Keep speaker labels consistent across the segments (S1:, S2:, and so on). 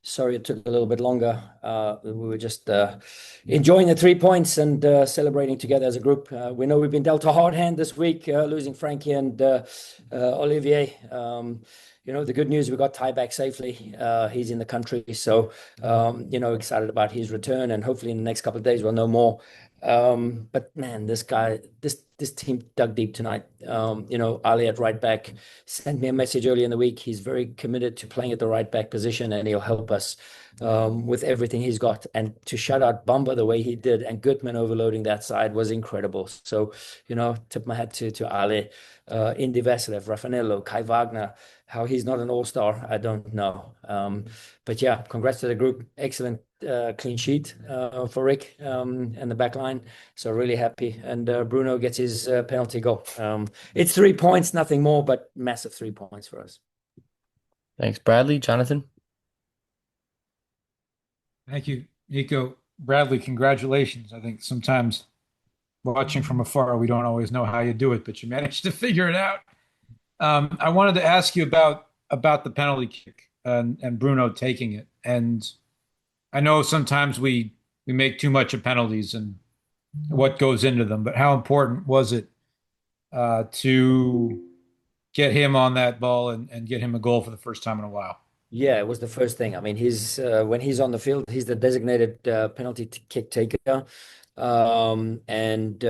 S1: Sorry it took a little bit longer. We were just enjoying the 3 points and celebrating together as a group. We know we've been dealt a hard hand this week, losing Frankie and Olivier. The good news, we got Ty back safely. He's in the country, so excited about his return, and hopefully in the next couple of days we'll know more. But man, this team dug deep tonight. Ali at right back sent me a message early in the week. He's very committed to playing at the right back position, and he'll help us with everything he's got. And to shut out Bamba the way he did, and Gutman overloading that side was incredible. So, tip my hat to Ali, Indy Vassilev, Raffanello, Kai Wagner. How he's not an all-star, I don't know. But yeah, congrats to the group. Excellent clean sheet for Rick and the back line. So really happy. And Bruno gets his penalty goal. It's 3 points, nothing more, but massive 3 points for us.
S2: Thanks, Bradley. Jonathan?
S3: Thank you, Nico. Bradley, congratulations. I think sometimes watching from afar, we don't always know how you do it, but you managed to figure it out. I wanted to ask you about the penalty kick and Bruno taking it. And I know sometimes we make too much of penalties and what goes into them, but how important was it to get him on that ball and get him a goal for the first time in a while?
S1: Yeah, it was the first thing. I mean, he's when he's on the field, he's the designated penalty kick taker, and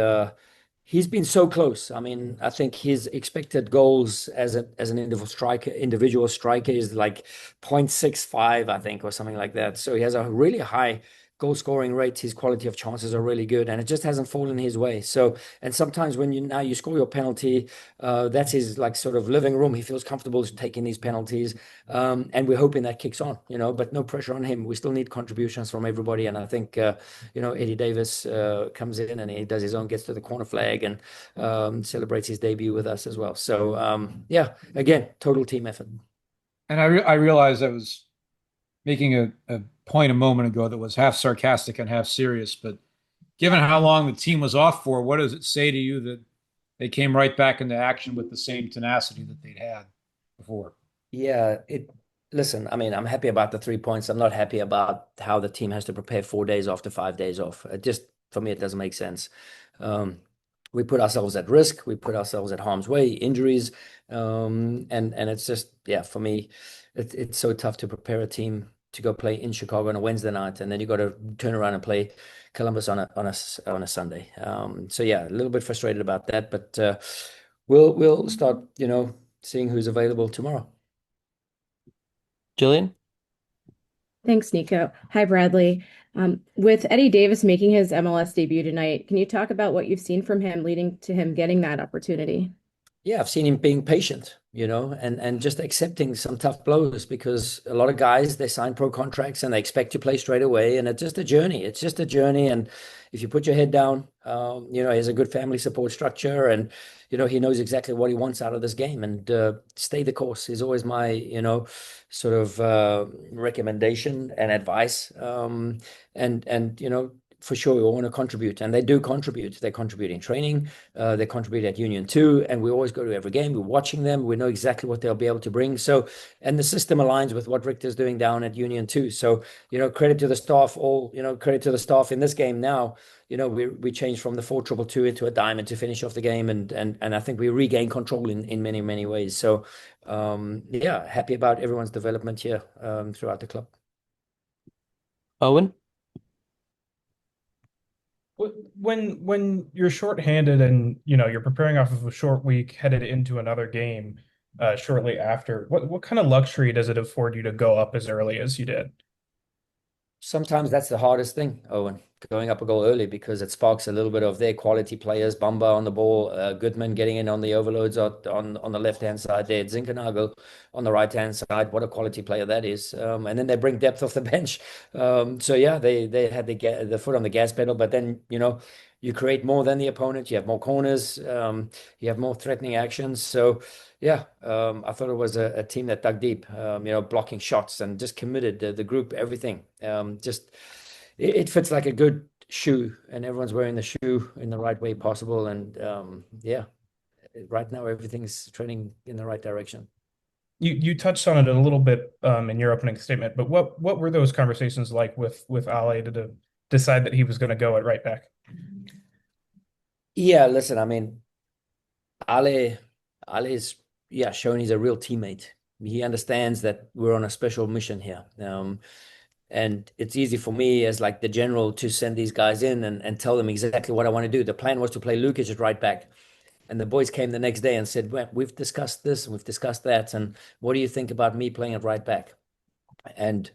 S1: he's been so close. I mean, I think his expected goals as an individual striker is like 0.65, I think, or something like that. So he has a really high goal scoring rate. His quality of chances are really good, and it just hasn't fallen his way. So, and sometimes when you score your penalty, that's his like sort of living room. He feels comfortable taking these penalties, and we're hoping that kicks on. But no pressure on him. We still need contributions from everybody, and I think Eddie Davis comes in and he does his own, gets to the corner flag and celebrates his debut with us as well. So yeah, again, total team effort.
S3: And I realized I was making a point a moment ago that was half sarcastic and half serious, but given how long the team was off for, what does it say to you that they came right back into action with the same tenacity that they'd had before?
S1: Yeah, listen, I mean, I'm happy about the 3 points. I'm not happy about how the team has to prepare 4 days after 5 days off. For me, it doesn't make sense. Um, we put ourselves at risk. We put ourselves at harm's way, injuries. And it's just, yeah, for me, it's so tough to prepare a team to go play in Chicago on a Wednesday night, and then you got to turn around and play Columbus on a Sunday. So yeah, a little bit frustrated about that, but we'll start, seeing who's available tomorrow.
S2: Jillian?
S4: Thanks, Nico. Hi, Bradley. With Eddie Davis making his MLS debut tonight, can you talk about what you've seen from him leading to him getting that opportunity?
S1: Yeah, I've seen him being patient, and just accepting some tough blows, because a lot of guys, they sign pro contracts and they expect to play straight away, and it's just a journey. It's just a journey, and if you put your head down, he has a good family support structure, and he knows exactly what he wants out of this game, and stay the course is always my sort of recommendation and advice. And for sure, we all want to contribute, and they do contribute. They contribute in training, they contribute at Union 2, and we always go to every game. We're watching them. We know exactly what they'll be able to bring. So, and the system aligns with what Richter's doing down at Union 2. So, credit to the staff, credit to the staff in this game now. We changed from the 4-2-2 into a diamond to finish off the game, and I think we regain control in many, many ways. So, yeah, happy about everyone's development here throughout the club.
S2: Owen?
S5: When you're shorthanded and you're preparing off of a short week headed into another game shortly after, what kind of luxury does it afford you to go up as early as you did?
S1: Sometimes that's the hardest thing, Owen, going up a goal early, because it sparks a little bit of their quality players. Bamba on the ball, Goodman getting in on the overloads on the left-hand side there, Zinkernagel on the right-hand side. What a quality player that is. And then they bring depth off the bench. So yeah, they had the foot on the gas pedal, but then, you create more than the opponent. You have more corners. You have more threatening actions. So yeah, I thought it was a team that dug deep, blocking shots and just committed the group, everything. Just it fits like a good shoe, and everyone's wearing the shoe in the right way possible. And yeah, right now everything's trending in the right direction.
S5: You touched on it a little bit in your opening statement, but what were those conversations like with Ale to decide that he was going to go at right back?
S1: Yeah, listen, I mean, Ale, Ale's shown he's a real teammate. He understands that we're on a special mission here. And it's easy for me as like the general to send these guys in and tell them exactly what I want to do. The plan was to play Lukic at right back. And the boys came the next day and said, well, we've discussed this and we've discussed that. And what do you think about me playing at right back? And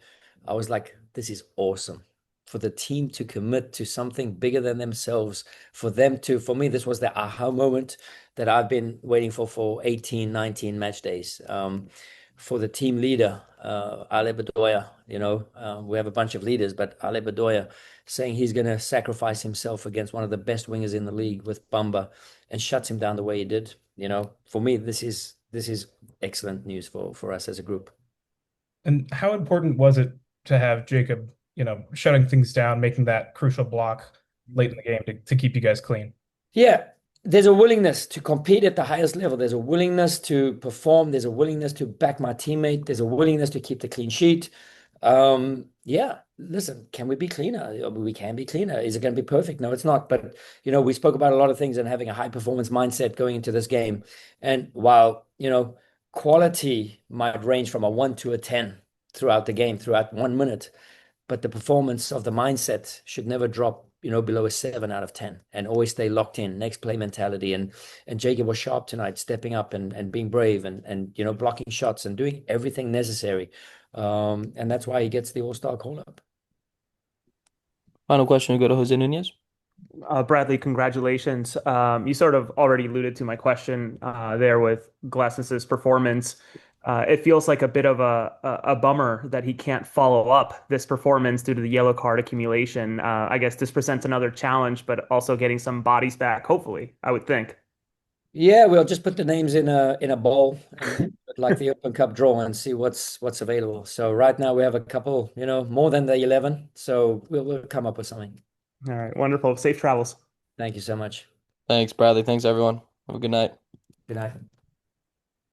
S1: I was like, this is awesome for the team to commit to something bigger than themselves, for them to, for me, this was the aha moment that I've been waiting for 18, 19 match days. For the team leader, Ale Bedoya, we have a bunch of leaders, but Ale Bedoya saying he's going to sacrifice himself against one of the best wingers in the league with Bamba and shuts him down the way he did. For me, this is excellent news for us as a group.
S5: And how important was it to have Jacob, shutting things down, making that crucial block late in the game to keep you guys clean?
S1: Yeah, there's a willingness to compete at the highest level. There's a willingness to perform. There's a willingness to back my teammate. There's a willingness to keep the clean sheet. Yeah, listen, can we be cleaner? We can be cleaner. Is it going to be perfect? No, it's not. But, we spoke about a lot of things and having a high performance mindset going into this game. And while, quality might range from a 1 to a 10 throughout the game, throughout 1 minute, but the performance of the mindset should never drop, below a 7 out of 10 and always stay locked in, next play mentality. And Jacob was sharp tonight, stepping up and being brave and blocking shots and doing everything necessary. And that's why he gets the All-Star call-up.
S2: Final question, we go to Jose Nunez.
S6: Bradley, congratulations. You sort of already alluded to my question there with Glassness's performance. It feels like a bit of a bummer that he can't follow up this performance due to the yellow card accumulation. I guess this presents another challenge, but also getting some bodies back, hopefully, I would think.
S1: Yeah, we'll just put the names in a bowl, like the Open Cup draw, and see what's available. So right now we have a couple, more than the 11. So we'll come up with something.
S6: All right, wonderful. Safe travels.
S1: Thank you so much.
S2: Thanks, Bradley. Thanks, everyone. Have a good night.
S1: Good night.